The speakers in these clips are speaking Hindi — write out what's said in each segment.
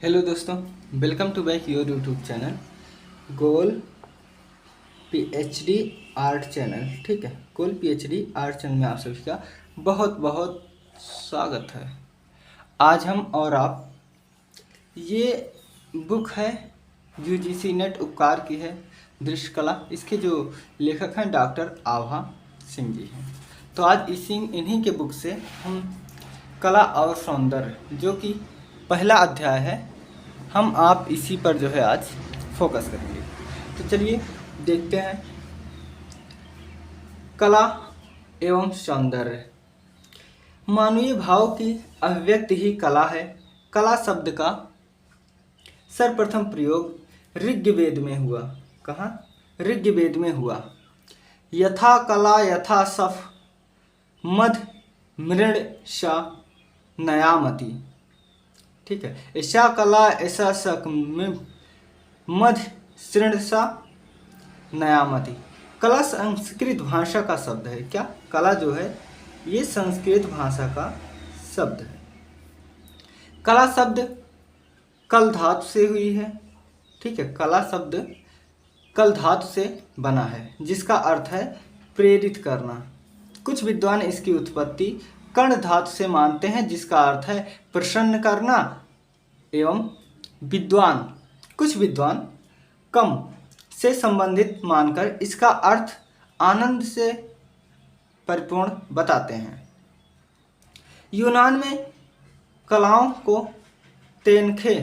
हेलो दोस्तों, welcome to back your YouTube channel goal PhD art channel. ठीक है, गोल पीएचडी आर्ट चैनल में आप सभी का बहुत बहुत स्वागत है। आज हम और आप ये बुक है यूजीसी नेट उपकार की है दृश्य कला। इसके जो लेखक हैं डॉक्टर आभा सिंह जी हैं। तो आज इन्हीं के बुक से हम कला और सौंदर्य जो कि पहला अध्याय है, हम आप इसी पर जो है आज फोकस करेंगे। तो चलिए देखते हैं कला एवं सौंदर्य। मानवीय भाव की अभिव्यक्ति ही कला है। कला शब्द का सर्वप्रथम प्रयोग ऋग्वेद में हुआ। कहाँ? ऋग्वेद में हुआ। यथा कला यथा सफ मध मृण सा नयामति। ठीक है, ऐसा कला ऐसा शक मध सृण सा नयामति। कला संस्कृत भाषा का शब्द है। क्या? कला जो है ये संस्कृत भाषा का शब्द है। कला शब्द कल धातु से हुई है। ठीक है, कला शब्द कल धातु से बना है जिसका अर्थ है प्रेरित करना। कुछ विद्वान इसकी उत्पत्ति कर्ण धातु से मानते हैं जिसका अर्थ है प्रसन्न करना एवं कुछ विद्वान कम से संबंधित मानकर इसका अर्थ आनंद से परिपूर्ण बताते हैं। यूनान में कलाओं को तेनखे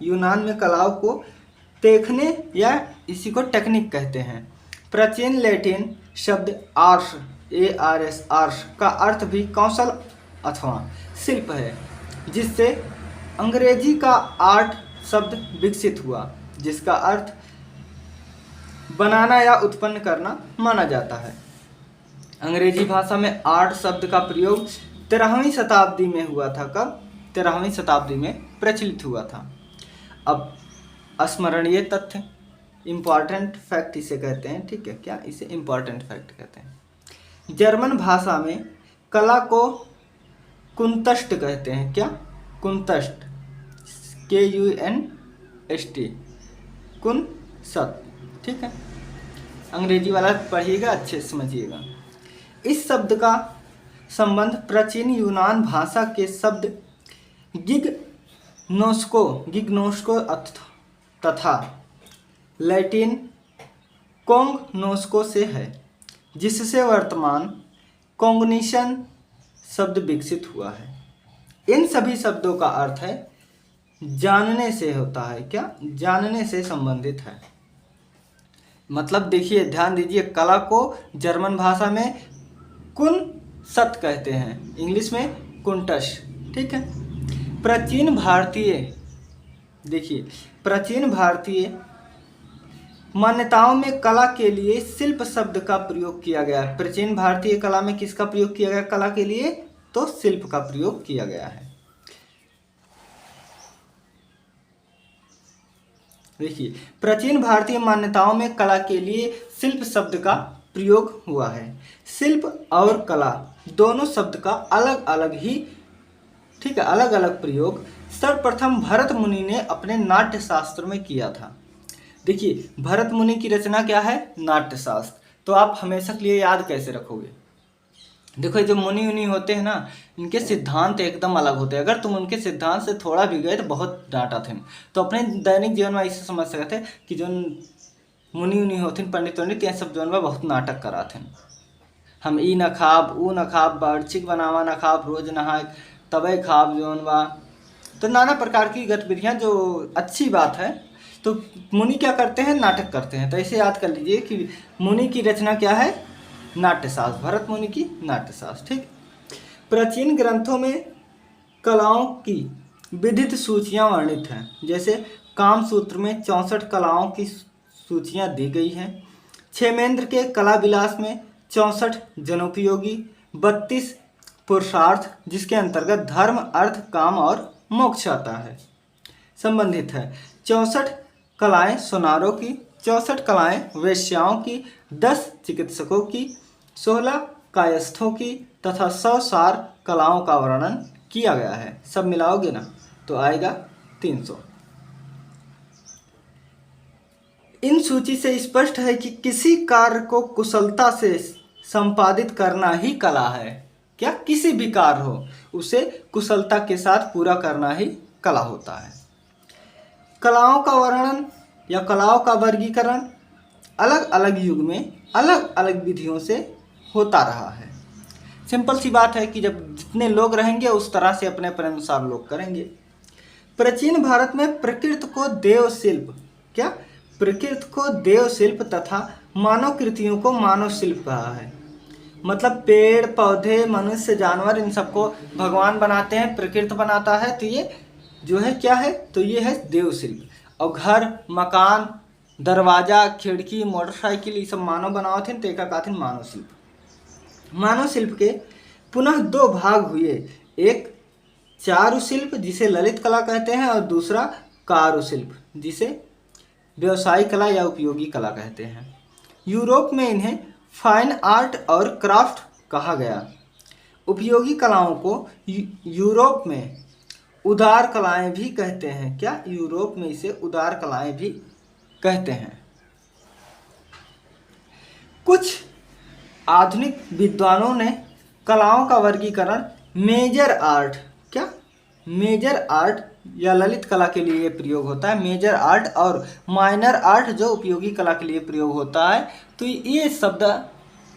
यूनान में कलाओं को देखने या इसी को टेक्निक कहते हैं। प्राचीन लैटिन शब्द आर्स का अर्थ भी कौशल अथवा शिल्प है, जिससे अंग्रेजी का आर्ट शब्द विकसित हुआ जिसका अर्थ बनाना या उत्पन्न करना माना जाता है। अंग्रेजी भाषा में आर्ट शब्द का प्रयोग 13वीं शताब्दी में हुआ था। कब? 13वीं शताब्दी में प्रचलित हुआ था। अब स्मरणीय तथ्य, इम्पॉर्टेंट फैक्ट इसे कहते हैं। ठीक है, क्या इसे इम्पॉर्टेंट फैक्ट कहते हैं। जर्मन भाषा में कला को कुंतस्ट कहते हैं। क्या? कुंतस्ट, KUNST, कुंसत। ठीक है, अंग्रेजी वाला पढ़िएगा, अच्छे से समझिएगा। इस शब्द का संबंध प्राचीन यूनान भाषा के शब्द गिग्नोस्को तथा लैटिन कोंगनोस्को से है, जिससे वर्तमान कोंगनिशन शब्द विकसित हुआ है। इन सभी शब्दों का अर्थ है जानने से होता है। क्या? जानने से संबंधित है। मतलब देखिए, ध्यान दीजिए, कला को जर्मन भाषा में कुंसत कहते हैं, इंग्लिश में कुंटश। ठीक है, प्राचीन भारतीय मान्यताओं में कला के लिए शिल्प शब्द का प्रयोग किया गया है। प्राचीन भारतीय कला में किसका प्रयोग किया गया? कला के लिए तो शिल्प का प्रयोग किया गया है। देखिए, प्राचीन भारतीय मान्यताओं में कला के लिए शिल्प शब्द का प्रयोग हुआ है। शिल्प और कला दोनों शब्द का अलग अलग प्रयोग सर्वप्रथम भरत मुनि ने अपने नाट्य शास्त्र में किया था। देखिए, भरत मुनि की रचना क्या है? नाट्य शास्त्र। तो आप हमेशा के लिए याद कैसे रखोगे? देखो, जो मुनि होते हैं ना, इनके सिद्धांत एकदम अलग होते हैं। अगर तुम उनके सिद्धांत से थोड़ा भी गए तो बहुत डांटा थे। तो अपने दैनिक जीवन में इसे समझ सकते हैं कि जो मुनि होते पंडित ये सब जो बहुत नाटक कराते हैं। हम ई न खाब, ऊ न खाब, बार्चिक बनावा न खाब, रोज नहाए तबे खाब जोन बा। तो नाना प्रकार की गतिविधियाँ जो अच्छी बात है। तो मुनि क्या करते हैं? नाटक करते हैं। तो ऐसे याद कर लीजिए कि मुनि की रचना क्या है? नाट्यशास्त्र, भरत मुनि की नाट्यशास्त्र। ठीक, प्राचीन ग्रंथों में कलाओं की विधित सूचियां वर्णित हैं। जैसे कामसूत्र में 64 कलाओं की सूचियां दी गई हैं। क्षेमेंद्र के कला विलास में 64 जनोपयोगी, 32 पुरुषार्थ जिसके अंतर्गत धर्म, अर्थ, काम और मोक्ष आता है, संबंधित है। 64 कलाएं सोनारों की, 64 कलाएं वेश्याओं की, 10 चिकित्सकों की, 16 कायस्थों की तथा 100 सार कलाओं का वर्णन किया गया है। सब मिलाओगे ना तो आएगा 300। इन सूची से स्पष्ट है कि किसी कार्य को कुशलता से संपादित करना ही कला है। क्या? किसी भी कार्य हो उसे कुशलता के साथ पूरा करना ही कला होता है। कलाओं का वर्णन या कलाओं का वर्गीकरण अलग अलग युग में अलग अलग विधियों से होता रहा है। सिंपल सी बात है कि जब जितने लोग रहेंगे उस तरह से अपने अपने अनुसार लोग करेंगे। प्राचीन भारत में प्रकृति को देव शिल्प, क्या? प्रकृति को देव शिल्प तथा मानव कृतियों को मानव शिल्प कहा है। मतलब पेड़ पौधे मनुष्य जानवर इन सबको भगवान बनाते हैं, प्रकृति बनाता है, तो ये जो है क्या है? तो ये है देव शिल्प। और घर मकान दरवाजा खिड़की मोटरसाइकिल ये सब मानव बनावत हैं, तो एक कहते हैं मानव शिल्प। मानव शिल्प के पुनः दो भाग हुए, एक चारुशिल्प जिसे ललित कला कहते हैं और दूसरा कारुशिल्प जिसे व्यवसायिक कला या उपयोगी कला कहते हैं। यूरोप में इन्हें फाइन आर्ट और क्राफ्ट कहा गया। उपयोगी कलाओं को यूरोप में उदार कलाएं भी कहते हैं। क्या? यूरोप में इसे उदार कलाएं भी कहते हैं। कुछ आधुनिक विद्वानों ने कलाओं का वर्गीकरण मेजर आर्ट, क्या? मेजर आर्ट या ललित कला के लिए प्रयोग होता है, मेजर आर्ट, और माइनर आर्ट जो उपयोगी कला के लिए प्रयोग होता है। तो ये शब्द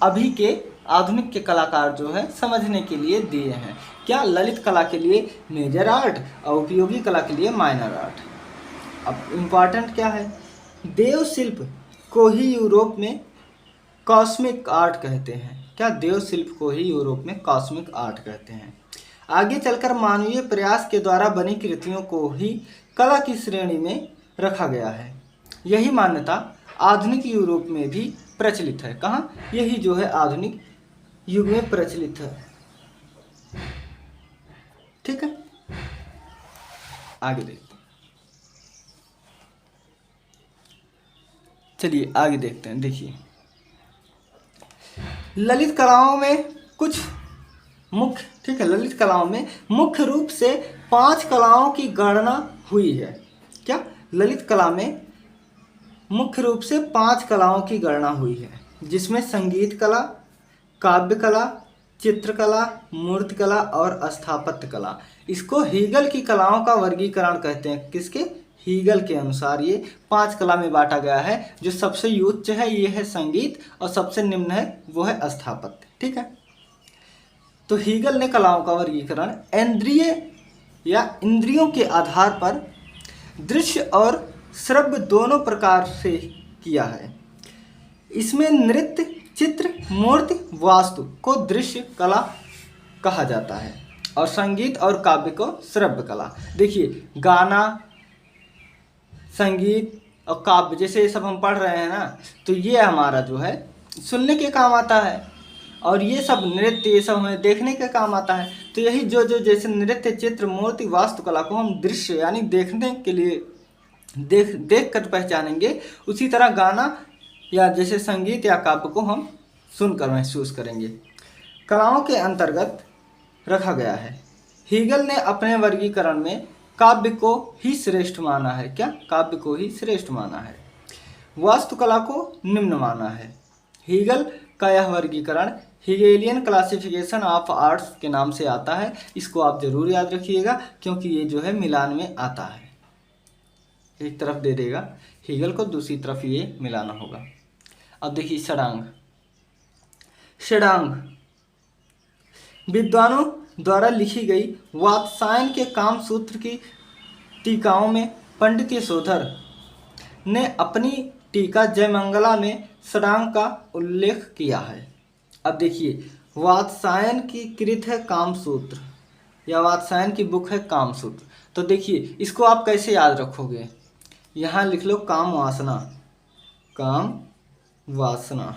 अभी के आधुनिक के कलाकार जो है समझने के लिए दिए हैं। क्या? ललित कला के लिए मेजर आर्ट और उपयोगी कला के लिए माइनर आर्ट। अब इम्पॉर्टेंट क्या है? देव शिल्प को ही यूरोप में कॉस्मिक आर्ट कहते हैं। क्या? देव शिल्प को ही यूरोप में कॉस्मिक आर्ट कहते हैं। आगे चलकर मानवीय प्रयास के द्वारा बनी कृतियों को ही कला की श्रेणी में रखा गया है। यही मान्यता आधुनिक यूरोप में भी प्रचलित है। कहाँ? यही जो है आधुनिक युग में प्रचलित है। ठीक है, आगे देखते हैं। चलिए आगे देखते हैं। देखिए ललित कलाओं में कुछ मुख्य, ठीक है, ललित कलाओं में मुख्य रूप से 5 कलाओं की गणना हुई है। क्या? ललित कला में मुख्य रूप से 5 कलाओं की गणना हुई है, जिसमें संगीत कला, काव्य कला, चित्रकला, मूर्ति कला और स्थापत्य कला। इसको हीगल की कलाओं का वर्गीकरण कहते हैं। किसके? हीगल के अनुसार ये 5 कला में बांटा गया है। जो सबसे उच्च है ये है संगीत और सबसे निम्न है वो है स्थापत्य। ठीक है, तो हीगल ने कलाओं का वर्गीकरण इंद्रियों के आधार पर दृश्य और श्रव्य दोनों प्रकार से किया है। इसमें नृत्य, चित्र, मूर्ति, वास्तु को दृश्य कला कहा जाता है और संगीत और काव्य को श्रव्य कला। देखिए गाना, संगीत और काव्य जैसे ये सब हम पढ़ रहे हैं ना, तो ये हमारा जो है सुनने के काम आता है, और ये सब नृत्य ये सब हमें देखने के काम आता है। तो यही जो जैसे नृत्य, चित्र, मूर्ति, वास्तुकला को हम दृश्य यानी देखने के लिए देख कर पहचानेंगे, उसी तरह गाना या जैसे संगीत या काव्य को हम सुनकर महसूस करेंगे। कलाओं के अंतर्गत रखा गया है। हीगल ने अपने वर्गीकरण में काव्य को ही श्रेष्ठ माना है। क्या? काव्य को ही श्रेष्ठ माना है। वास्तुकला को निम्न माना है। हीगल का यह वर्गीकरण हीगेलियन क्लासिफिकेशन ऑफ आर्ट्स के नाम से आता है। इसको आप जरूर याद रखिएगा क्योंकि ये जो है मिलान में आता है। एक तरफ दे देगा हीगल को, दूसरी तरफ ये मिलाना होगा। अब देखिए षडांग। षडांग विद्वानों द्वारा लिखी गई वात्सायन के कामसूत्र की टीकाओं में पंडित यशोधर ने अपनी टीका जयमंगला में षडांग का उल्लेख किया है। अब देखिए वात्सायन की कृत है कामसूत्र या वात्सायन की बुक है कामसूत्र। तो देखिए इसको आप कैसे याद रखोगे? यहाँ लिख लो काम वासना, काम वासना।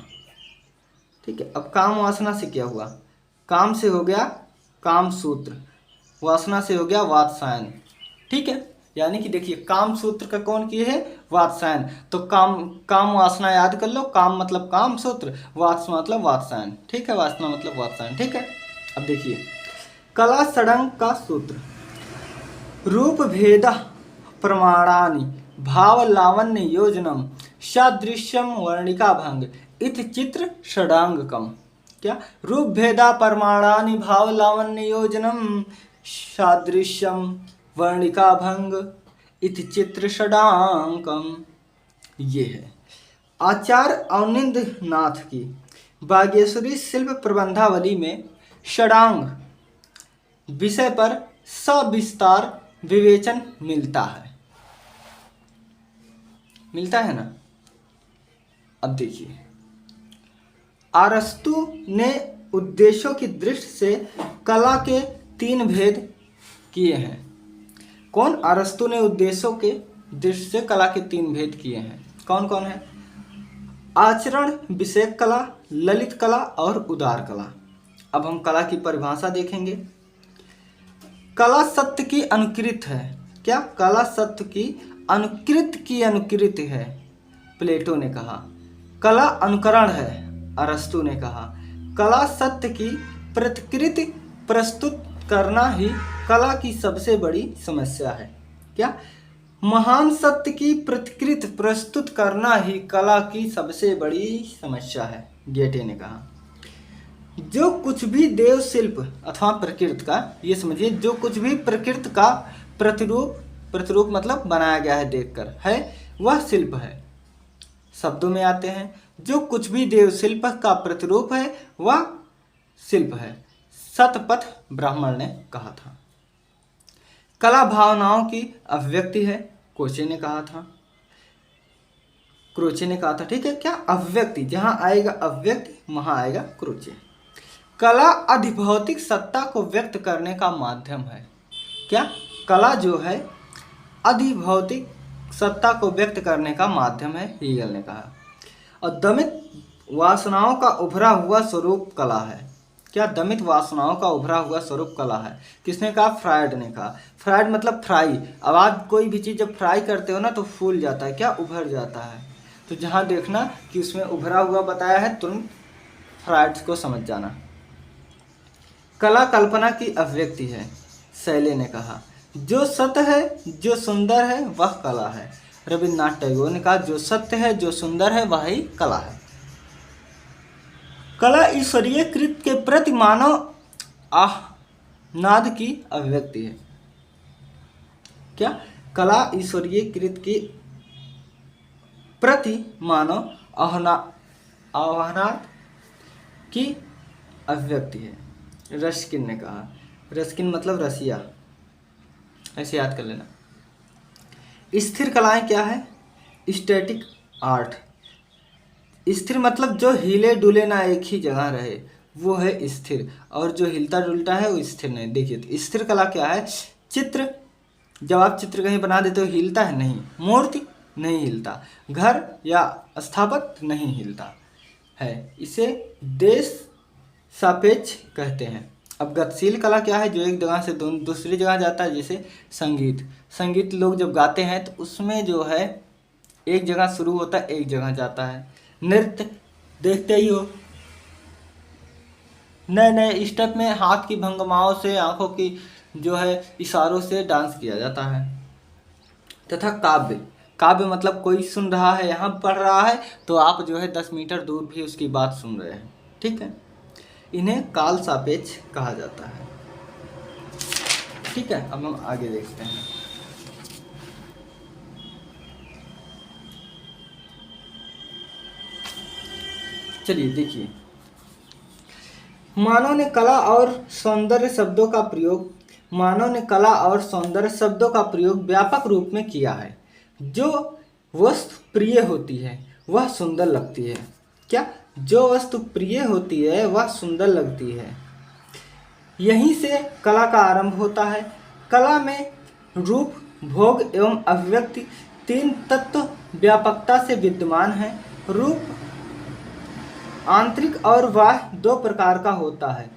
ठीक है, अब काम वासना से क्या हुआ? काम से हो गया काम सूत्र, वासना से हो गया वात्सायन। ठीक है, यानी कि देखिए काम सूत्र का कौन किए है? वात्सायन। तो काम वासना याद कर लो। काम मतलब काम सूत्र, वासना मतलब वात्सायन। ठीक है, वासना मतलब वात्सायन। ठीक है, अब देखिए कला षडंग का सूत्र। रूप भेद प्रमाणानि भाव लावण्य योजनम सादृश्यम वर्णिका भंग इत चित्र षडांगकम। क्या? रूप भेदा प्रमाणानि भाव लावण्य योजनम सादृश्यम वर्णिका भंग इत चित्र षडांकम। ये है आचार्य अवनिंद नाथ की बागेश्वरी शिल्प प्रबंधावली में षडांग विषय पर सविस्तार विवेचन मिलता है ना। अब देखिए, अरस्तु ने उद्देश्यों की दृष्टि से कला के 3 भेद किए हैं। कौन? अरस्तु ने उद्देश्यों के दृष्टि से कला के 3 भेद किए हैं। कौन कौन है? आचरण विषयक कला, ललित कला और उदार कला। अब हम कला की परिभाषा देखेंगे। कला सत्य की अनुकृत है। क्या? कला सत्य की अनुकृत है, प्लेटो ने कहा। कला अनुकरण है, अरस्तु ने कहा। कला सत्य की प्रतिकृति प्रस्तुत करना ही कला की सबसे बड़ी समस्या है। क्या? महान सत्य की प्रतिकृति प्रस्तुत करना ही कला की सबसे बड़ी समस्या है, गेटे ने कहा। जो कुछ भी देव शिल्प अथवा प्रकृति का, ये समझिए, जो कुछ भी प्रकृति का प्रतिरूप मतलब बनाया गया है देखकर, है वह शिल्प है। शब्दों में आते हैं, जो कुछ भी देव शिल्प का प्रतिरूप है वह शिल्प है, शतपथ ब्राह्मण ने कहा था। कला भावनाओं की अभिव्यक्ति है, क्रोचे ने कहा था। ठीक है। क्या? अभिव्यक्ति, जहां आएगा अभिव्यक्ति वहां आएगा क्रोचे। कला अधिभौतिक सत्ता को व्यक्त करने का माध्यम है। क्या? कला जो है अधिभौतिक सत्ता को व्यक्त करने का माध्यम है, हीगल ने कहा। और दमित वासनाओं का उभरा हुआ स्वरूप कला है। क्या? दमित वासनाओं का उभरा हुआ स्वरूप कला है। किसने कहा? फ्रायड ने कहा। फ्रायड मतलब फ्राई। अब आप कोई भी चीज़ जब फ्राई करते हो ना तो फूल जाता है, क्या? उभर जाता है। तो जहाँ देखना कि उसमें उभरा हुआ बताया है, तुरंत फ्रायड को समझ जाना। कला कल्पना की अभिव्यक्ति है, शैले ने कहा। जो सत्य है, जो सुंदर है वह कला है। रविन्द्रनाथ टैगोर ने कहा, जो सत्य है, जो सुंदर है वही कला है। कला ईश्वरीय कृत के प्रति मानव नाद की अभिव्यक्ति है। क्या? कला ईश्वरीय कृत के प्रति मानव आह्नाद की अभिव्यक्ति है, रस्किन ने कहा। रस्किन मतलब रसिया, ऐसे याद कर लेना। स्थिर कलाएं क्या है? Static art. स्थिर मतलब जो हिले डुले ना एक ही जगह रहे, वो है स्थिर। और जो हिलता डुलता है वो स्थिर नहीं। देखिए, तो स्थिर कला क्या है? चित्र, जब आप चित्र कहीं बना देते हो हिलता है? नहीं। मूर्ति नहीं हिलता। घर या स्थापत्य नहीं हिलता है। इसे देश सापेक्ष कहते हैं। अब गतिशील कला क्या है? जो एक जगह से दूसरी जगह जाता है, जैसे संगीत लोग जब गाते हैं तो उसमें जो है एक जगह शुरू होता है, एक जगह जाता है। नृत्य देखते ही हो, नए नए स्टेप में हाथ की भंगिमाओं से, आंखों की जो है इशारों से डांस किया जाता है। तथा काव्य मतलब कोई सुन रहा है, यहाँ पढ़ रहा है तो आप जो है 10 मीटर दूर भी उसकी बात सुन रहे हैं। ठीक है। इन्हें काल सापेक्ष कहा जाता है। ठीक है। अब हम आगे देखते हैं। चलिए देखिए, मानव ने कला और सौंदर्य शब्दों का प्रयोग व्यापक रूप में किया है। जो वस्तु प्रिय होती है वह सुंदर लगती है। क्या? जो वस्तु प्रिय होती है वह सुंदर लगती है। यहीं से कला का आरंभ होता है। कला में रूप, भोग एवं अभिव्यक्ति 3 तत्व व्यापकता से विद्यमान है। रूप आंतरिक और बाह्य 2 प्रकार का होता है।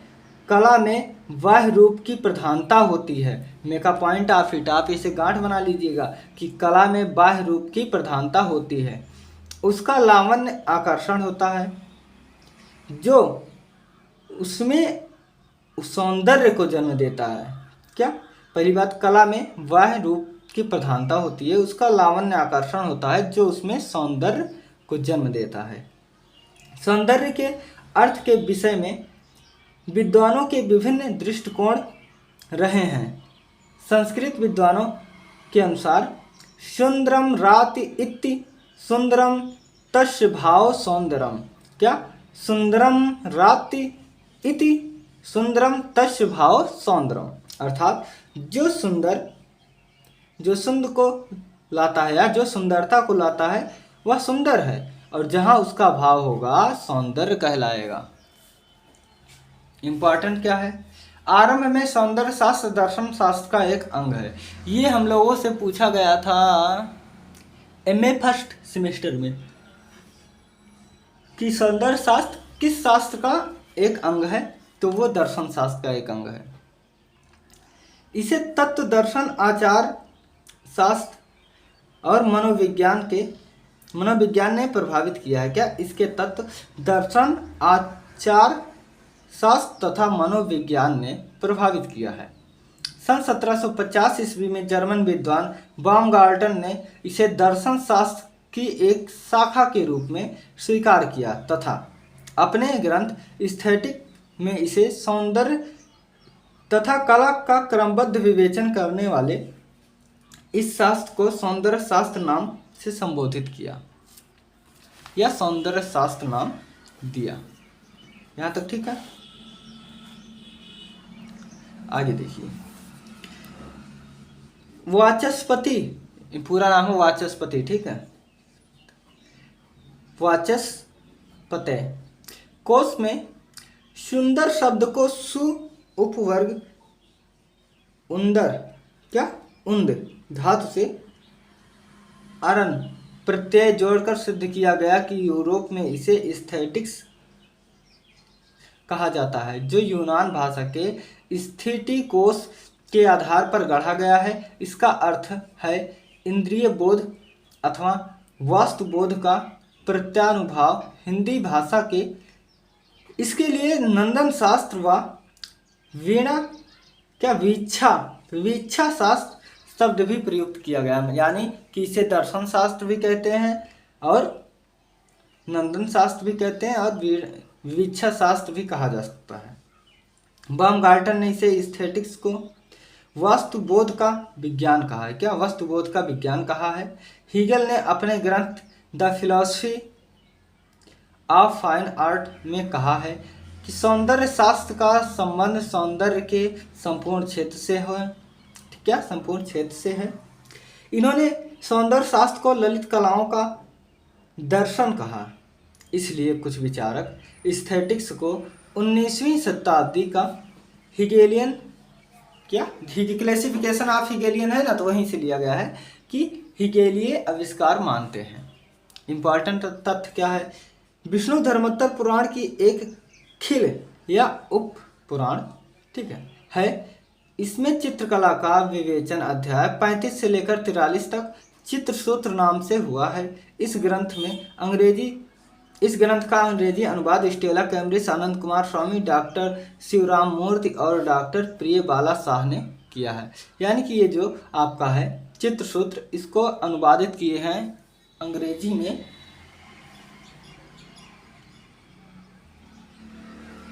कला में बाह्य रूप की प्रधानता होती है। Make a point of it, आप इसे गांठ बना लीजिएगा कि कला में बाह्य रूप की प्रधानता होती है। उसका लावण्य आकर्षण होता है जो उसमें सौंदर्य को जन्म देता है। क्या? पहली बात, कला में बाह्य रूप की प्रधानता होती है, उसका लावण्य आकर्षण होता है जो उसमें सौंदर्य को जन्म देता है। सौंदर्य के अर्थ के विषय में विद्वानों के विभिन्न दृष्टिकोण रहे हैं। संस्कृत विद्वानों के अनुसार सुंदरम राति इति सुंदरम तस्य भाव सौंदर्यम। क्या? सुंदरम राति इति सुंदरम तस्य भाव सौंदर्यम, अर्थात जो सुंदर को लाता है या जो सुंदरता को लाता है वह सुंदर है, और जहाँ उसका भाव होगा सौंदर्य कहलाएगा। इम्पॉर्टेंट क्या है? आरंभ में सौंदर्य शास्त्र दर्शन शास्त्र का एक अंग है। ये हम लोगों से पूछा गया था एमए फर्स्ट सेमेस्टर में कि सौंदर्य शास्त्र किस शास्त्र का एक अंग है, तो वो दर्शन शास्त्र का एक अंग है। इसे तत्व दर्शन, आचार शास्त्र और मनोविज्ञान ने प्रभावित किया है। क्या? इसके तत्व दर्शन, आचार शास्त्र तथा मनोविज्ञान ने प्रभावित किया है। सन 1750 ईस्वी में जर्मन विद्वान बाumgarten ने इसे दर्शन शास्त्र की एक शाखा के रूप में स्वीकार किया तथा अपने ग्रंथ एस्थेटिक में इसे सौंदर्य तथा कला का क्रमबद्ध विवेचन करने वाले इस शास्त्र को सौंदर्य शास्त्र नाम से संबोधित किया या सौंदर्य शास्त्र नाम दिया। यहाँ तक ठीक है? आगे देखिए, वाचस्पति, पूरा नाम है वाचस्पति, ठीक है? वाचस्पति कोश में सुंदर शब्द को सु उपवर्ग उंदर, क्या? उंद धातु से अरन प्रत्यय जोड़कर सिद्ध किया गया कि यूरोप में इसे एस्थेटिक्स कहा जाता है, जो यूनान भाषा के स्थिति कोश के आधार पर गढ़ा गया है। इसका अर्थ है इंद्रिय बोध अथवा वास्तु बोध का प्रत्यानुभाव। हिंदी भाषा के इसके लिए नंदन शास्त्र व वीणा, क्या? वीक्षा शास्त्र शब्द भी प्रयुक्त किया गया, यानी कि इसे दर्शन शास्त्र भी कहते हैं और नंदन शास्त्र भी कहते हैं और वीक्षा शास्त्र भी कहा जा सकता है। बाumgarten ने इसे एस्थेटिक्स को वास्तुबोध का विज्ञान कहा है। क्या? वास्तुबोध का विज्ञान कहा है। हीगल ने अपने ग्रंथ the philosophy of fine art में कहा है कि सौंदर्य शास्त्र का संबंध सौंदर्य के संपूर्ण क्षेत्र से है। क्या? संपूर्ण क्षेत्र से है। इन्होंने सौंदर्य शास्त्र को ललित कलाओं का दर्शन कहा। इसलिए कुछ विचारक एस्थेटिक्स को 19वीं शताब्दी का हिगेलियन, क्या? क्लासिफिकेशन ऑफ हिगेलियन है ना, तो वहीं से लिया गया है कि हिगेलीय आविष्कार मानते हैं। इंपॉर्टेंट तथ्य क्या है? विष्णु धर्मोत्तर पुराण की एक खिल या उप पुराण, ठीक है। इसमें चित्रकला का विवेचन अध्याय 35 से लेकर 43 तक चित्रसूत्र नाम से हुआ है। इस ग्रंथ का अंग्रेजी अनुवाद स्टेला कैम्ब्रिज, आनंद कुमार स्वामी, डॉक्टर शिवराम मूर्ति और डॉक्टर प्रिय बाला शाह ने किया है। यानी कि ये जो आपका है चित्रसूत्र, इसको अनुवादित किए हैं अंग्रेजी में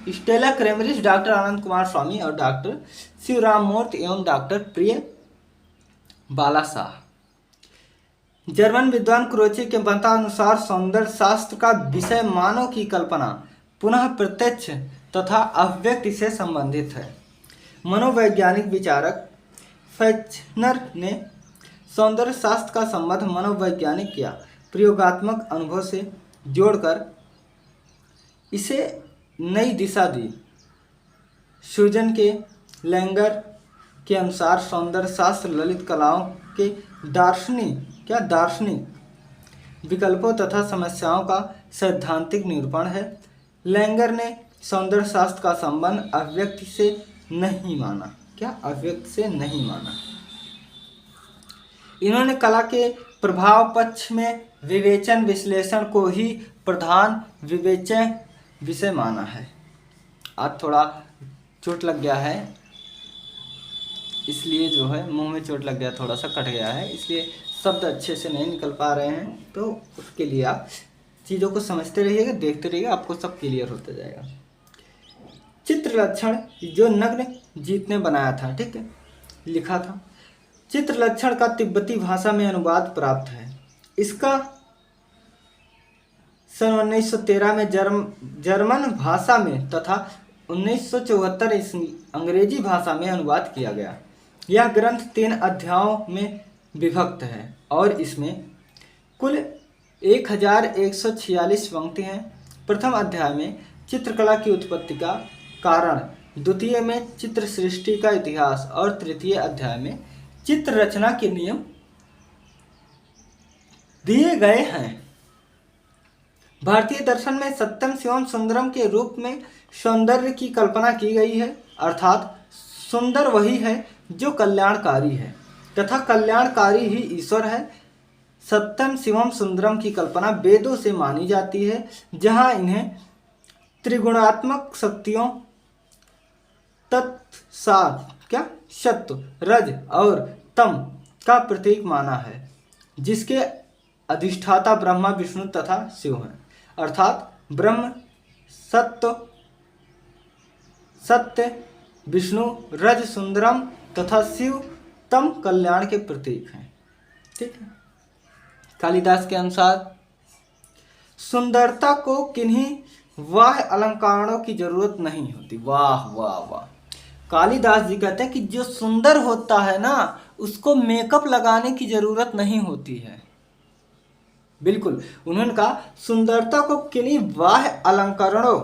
Stella Cambridge, doctor Anand Kumar स्वामी और डॉक्टर शिवराम मूर्ति एवं डॉक्टर प्रिय बाला शाह। जर्मन विद्वान क्रोचे के मतानुसार सौंदर्य शास्त्र का विषय मानव की कल्पना, पुनः प्रत्यक्ष तथा अभिव्यक्ति से संबंधित है। मनोवैज्ञानिक विचारक फेचनर ने सौंदर्य शास्त्र का संबंध मनोवैज्ञानिक या प्रयोगात्मक अनुभव से जोड़कर इसे नई दिशा दी। सुजन के लैंगर के अनुसार सौंदर्य शास्त्र ललित कलाओं के दार्शनिक विकल्पों तथा समस्याओं का सैद्धांतिक निरूपण है। लैंगर ने सौंदर्य शास्त्र का संबंध अभिव्यक्ति से नहीं माना। क्या? अभिव्यक्ति से नहीं माना। इन्होंने कला के प्रभाव पक्ष में विवेचन विश्लेषण को ही प्रधान विवेच्य विषय माना है। आज थोड़ा चोट लग गया है, इसलिए जो है मुंह में चोट लग गया, थोड़ा सा कट गया है, इसलिए शब्द अच्छे से नहीं निकल पा रहे हैं। तो उसके लिए आप चीज़ों को समझते रहिएगा, देखते रहिएगा, आपको सब क्लियर होता जाएगा। चित्रलक्षण जो नग्नजीत ने बनाया था, ठीक है, लिखा था। चित्रलक्षण का तिब्बती भाषा में अनुवाद प्राप्त है। इसका सन 1913 में जर्मन भाषा में तथा 1974 अंग्रेजी भाषा में अनुवाद किया गया। यह ग्रंथ 3 अध्यायों में विभक्त है और इसमें कुल 1146 पंक्ति हैं। प्रथम अध्याय में चित्रकला की उत्पत्ति का कारण, द्वितीय में चित्र सृष्टि का इतिहास और तृतीय अध्याय में चित्र रचना के नियम दिए गए हैं। भारतीय दर्शन में सत्यम शिवम सुंदरम के रूप में सौंदर्य की कल्पना की गई है, अर्थात सुंदर वही है जो कल्याणकारी है तथा कल्याणकारी ही ईश्वर है। सत्यम शिवम सुंदरम की कल्पना वेदों से मानी जाती है, जहां इन्हें त्रिगुणात्मक शक्तियों सत्व, रज और तम का प्रतीक माना है, जिसके अधिष्ठाता ब्रह्मा, विष्णु तथा शिव हैं। अर्थात ब्रह्म सत्य, विष्णु रज सुंदरम तथा शिव तम कल्याण के प्रतीक हैं। ठीक है। कालिदास के अनुसार सुंदरता को किन्हीं वाह अलंकारों की जरूरत नहीं होती। वाह वाह वाह। कालिदास जी कहते हैं कि जो सुंदर होता है ना, उसको मेकअप लगाने की जरूरत नहीं होती है। बिल्कुल, उन्होंने कहा सुंदरता को किन्हीं वाह अलंकरणों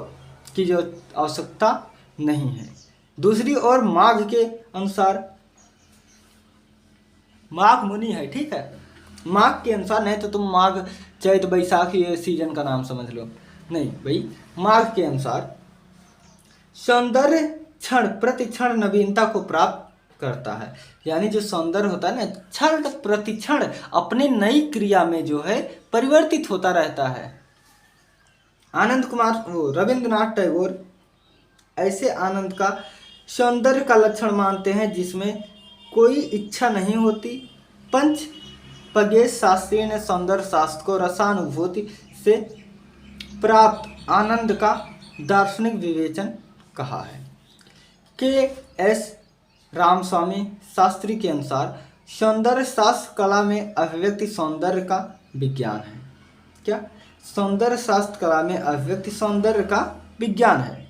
की जो आवश्यकता नहीं है। दूसरी ओर माघ के अनुसार, माघ मुनि है, ठीक है, माघ के अनुसार, नहीं तो तुम माघ चैत बैसाख ये सीजन का नाम समझ लो, नहीं भाई, माघ के अनुसार सौंदर्य क्षण प्रतिक्षण नवीनता को प्राप्त करता है। यानी जो सौंदर्य होता है ना, क्षण प्रतिक्षण अपने नई क्रिया में जो है परिवर्तित होता रहता है। आनंद कुमार रविंद्रनाथ टैगोर ऐसे आनंद का सौंदर्य का लक्षण मानते हैं जिसमें कोई इच्छा नहीं होती। पंच पगेश शास्त्री ने सौंदर्य शास्त्र को रसानुभूति से प्राप्त आनंद का दार्शनिक विवेचन कहा है। के.एस. रामस्वामी शास्त्री के अनुसार सौंदर्य शास्त्र कला में अभिव्यक्ति सौंदर्य का विज्ञान है। क्या? सौंदर्य शास्त्र कला में अभिव्यक्ति सौंदर्य का विज्ञान है।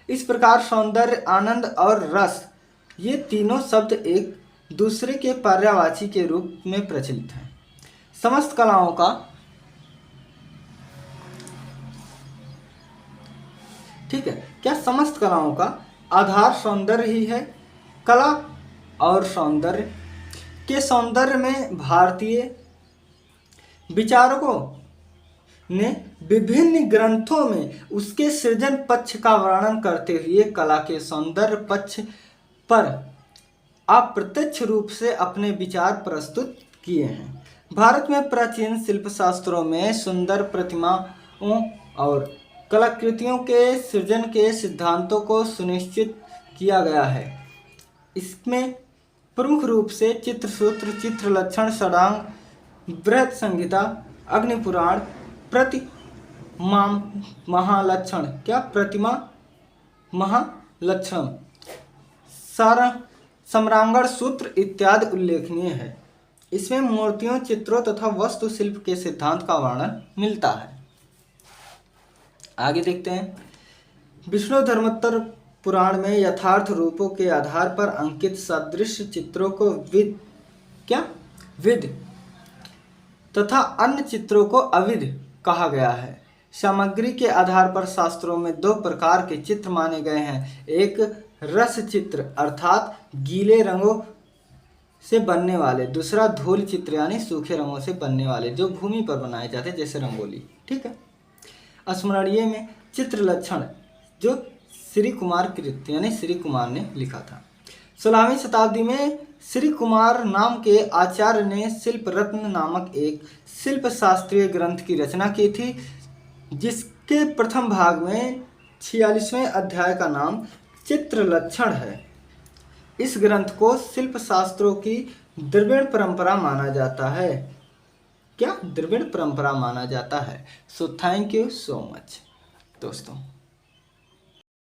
इस प्रकार सौंदर्य, आनंद और रस, ये तीनों शब्द एक दूसरे के पर्यायवाची के रूप में प्रचलित हैं। समस्त कलाओं का, ठीक है, क्या समस्त कलाओं का आधार सौंदर्य ही है। कला और सौंदर्य के सौंदर्य में भारतीय विचारकों ने विभिन्न ग्रंथों में उसके सृजन पक्ष का वर्णन करते हुए कला के सौंदर्य पक्ष पर अप्रत्यक्ष रूप से अपने विचार प्रस्तुत किए हैं। भारत में प्राचीन शिल्प शास्त्रों में सुंदर प्रतिमाओं और कलाकृतियों के सृजन के सिद्धांतों को सुनिश्चित किया गया है। इसमें प्रमुख रूप से चित्रसूत्र, चित्रलक्षण, षडांग, बृहत संहिता, अग्निपुराण, प्रतिमा महालक्षण, क्या प्रतिमा महालक्षण, सम्रांगण सूत्र इत्यादि उल्लेखनीय है। इसमें मूर्तियों, चित्रों तथा वास्तुशिल्प के सिद्धांत का वर्णन मिलता है। आगे देखते हैं। विष्णु धर्मोत्तर पुराण में यथार्थ रूपों के आधार पर अंकित सदृश चित्रों को विद तथा अन्य चित्रों को अविद कहा गया है। सामग्री के आधार पर शास्त्रों में 2 प्रकार के चित्र माने गए हैं। एक रस चित्र अर्थात गीले रंगों से बनने वाले, दूसरा धूल चित्र यानी सूखे रंगों से बनने वाले जो भूमि पर बनाए जाते जैसे रंगोली। ठीक है। स्मरणीय में चित्रलक्षण जो श्री कुमार कृत यानी श्री कुमार ने लिखा था। 16वीं शताब्दी में श्री कुमार नाम के आचार्य ने शिल्प रत्न नामक एक शिल्प शास्त्रीय ग्रंथ की रचना की थी, जिसके प्रथम भाग में 46वें अध्याय का नाम चित्रलक्षण है। इस ग्रंथ को शिल्प शास्त्रों की द्रविड़ परंपरा माना जाता है। क्या? द्रविड़ परंपरा माना जाता है। So thank you so much दोस्तों।